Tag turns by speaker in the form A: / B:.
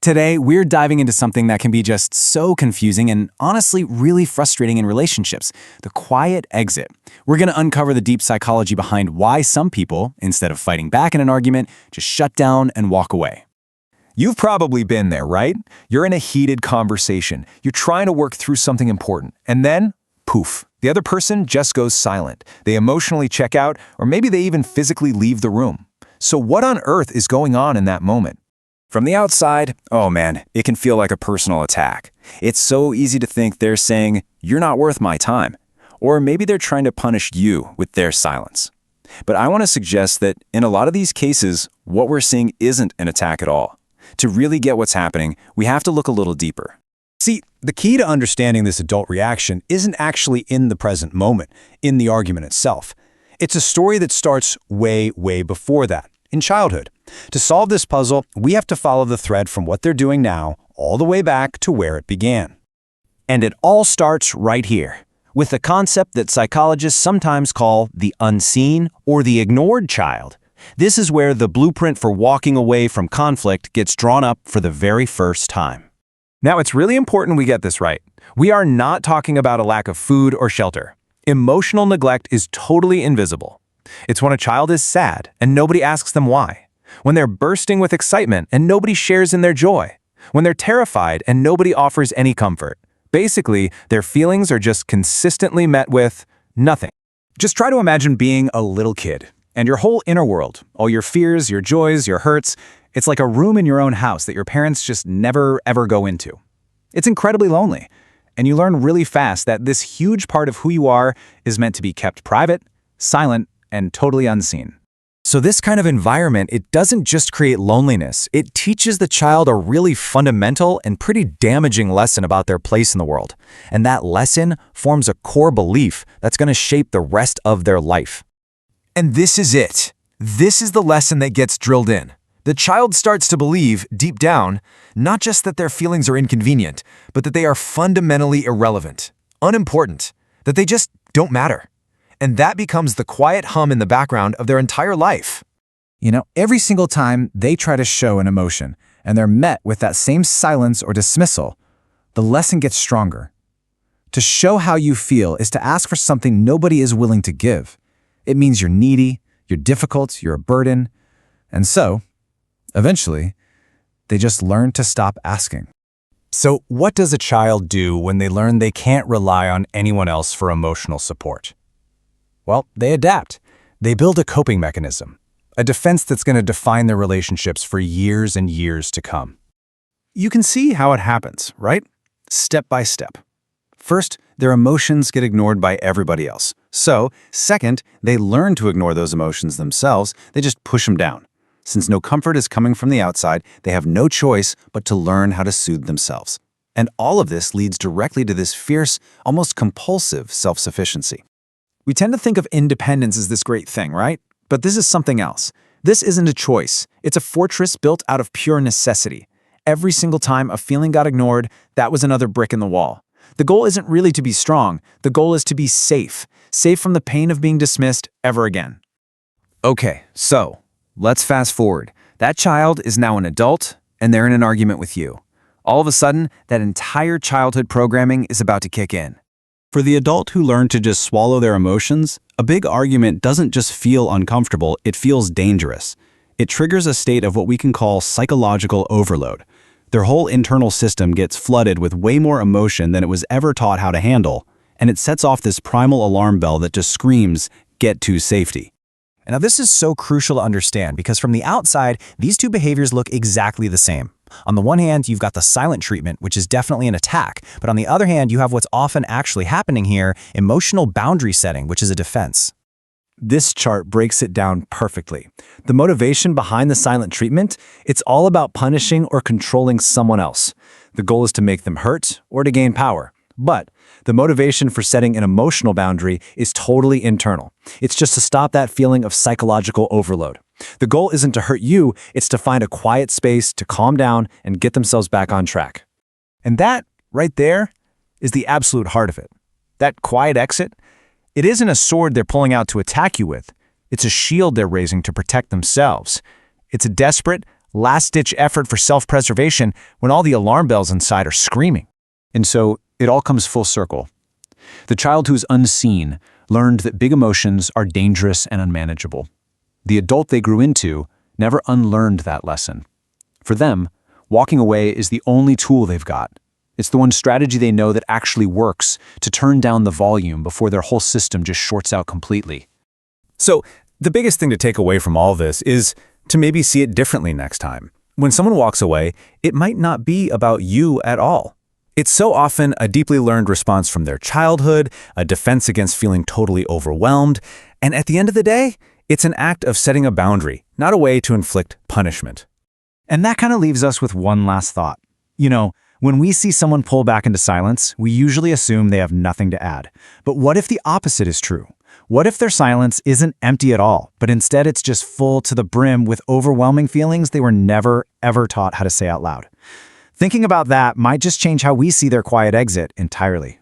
A: Today, we're diving into something that can be just so confusing and honestly really frustrating in relationships: the quiet exit. We're going to uncover the deep psychology behind why some people, instead of fighting back in an argument, just shut down and walk away.
B: You've probably been there, right? You're in a heated conversation. You're trying to work through something important, and then, poof, the other person just goes silent. They emotionally check out, or maybe they even physically leave the room. So what on earth is going on in that moment?
A: From the outside, oh man, it can feel like a personal attack. It's so easy to think they're saying, "You're not worth my time." Or maybe they're trying to punish you with their silence. But I want to suggest that in a lot of these cases, what we're seeing isn't an attack at all. To really get what's happening, we have to look a little deeper.
C: See, the key to understanding this adult reaction isn't actually in the present moment, in the argument itself. It's a story that starts way, way before that, in childhood. To solve this puzzle, we have to follow the thread from what they're doing now all the way back to where it began.
D: And it all starts right here, with the concept that psychologists sometimes call the unseen or the ignored child. This is where the blueprint for walking away from conflict gets drawn up for the very first time.
B: Now, it's really important we get this right. We are not talking about a lack of food or shelter. Emotional neglect is totally invisible. It's when a child is sad and nobody asks them why. When they're bursting with excitement and nobody shares in their joy. When they're terrified and nobody offers any comfort. Basically, their feelings are just consistently met with nothing.
C: Just try to imagine being a little kid, and your whole inner world, all your fears, your joys, your hurts, it's like a room in your own house that your parents just never, ever go into. It's incredibly lonely, and you learn really fast that this huge part of who you are is meant to be kept private, silent, and totally unseen.
A: So this kind of environment, it doesn't just create loneliness, it teaches the child a really fundamental and pretty damaging lesson about their place in the world. And that lesson forms a core belief that's going to shape the rest of their life.
B: And this is it. This is the lesson that gets drilled in. The child starts to believe, deep down, not just that their feelings are inconvenient, but that they are fundamentally irrelevant, unimportant, that they just don't matter. And that becomes the quiet hum in the background of their entire life.
C: Every single time they try to show an emotion, and they're met with that same silence or dismissal, the lesson gets stronger. To show how you feel is to ask for something nobody is willing to give. It means you're needy, you're difficult, you're a burden. And so, eventually, they just learn to stop asking.
A: So what does a child do when they learn they can't rely on anyone else for emotional support? Well, they adapt. They build a coping mechanism, a defense that's going to define their relationships for years and years to come.
C: You can see how it happens, right? Step by step. First, their emotions get ignored by everybody else. So, second, they learn to ignore those emotions themselves. They just push them down. Since no comfort is coming from the outside, they have no choice but to learn how to soothe themselves. And all of this leads directly to this fierce, almost compulsive self-sufficiency. We tend to think of independence as this great thing, right? But this is something else. This isn't a choice. It's a fortress built out of pure necessity. Every single time a feeling got ignored, that was another brick in the wall. The goal isn't really to be strong. The goal is to be safe. Safe from the pain of being dismissed ever again.
B: Okay, so let's fast forward. That child is now an adult, and they're in an argument with you. All of a sudden, that entire childhood programming is about to kick in.
C: For the adult who learned to just swallow their emotions, a big argument doesn't just feel uncomfortable, it feels dangerous. It triggers a state of what we can call psychological overload. Their whole internal system gets flooded with way more emotion than it was ever taught how to handle, and it sets off this primal alarm bell that just screams, "Get to safety."
A: And now this is so crucial to understand because from the outside, these two behaviors look exactly the same. On the one hand, you've got the silent treatment, which is definitely an attack. But on the other hand, you have what's often actually happening here, emotional boundary setting, which is a defense.
C: This chart breaks it down perfectly. The motivation behind the silent treatment, it's all about punishing or controlling someone else. The goal is to make them hurt or to gain power. But the motivation for setting an emotional boundary is totally internal. It's just to stop that feeling of psychological overload. The goal isn't to hurt you, it's to find a quiet space to calm down and get themselves back on track. And that, right there, is the absolute heart of it. That quiet exit, it isn't a sword they're pulling out to attack you with. It's a shield they're raising to protect themselves. It's a desperate,
B: last-ditch effort for self-preservation when all the alarm bells inside are screaming.
C: And so it all comes full circle. The child who's unseen learned that big emotions are dangerous and unmanageable. The adult they grew into never unlearned that lesson. For them, walking away is the only tool they've got. It's the one strategy they know that actually works to turn down the volume before their whole system just shorts out completely.
B: So, the biggest thing to take away from all this is to maybe see it differently next time. When someone walks away, it might not be about you at all. It's so often a deeply learned response from their childhood, a defense against feeling totally overwhelmed, and at the end of the day, it's an act of setting a boundary, not a way to inflict punishment.
D: And that kind of leaves us with one last thought. When we see someone pull back into silence, we usually assume they have nothing to add. But what if the opposite is true? What if their silence isn't empty at all, but instead it's just full to the brim with overwhelming feelings they were never, ever taught how to say out loud? Thinking about that might just change how we see their quiet exit entirely.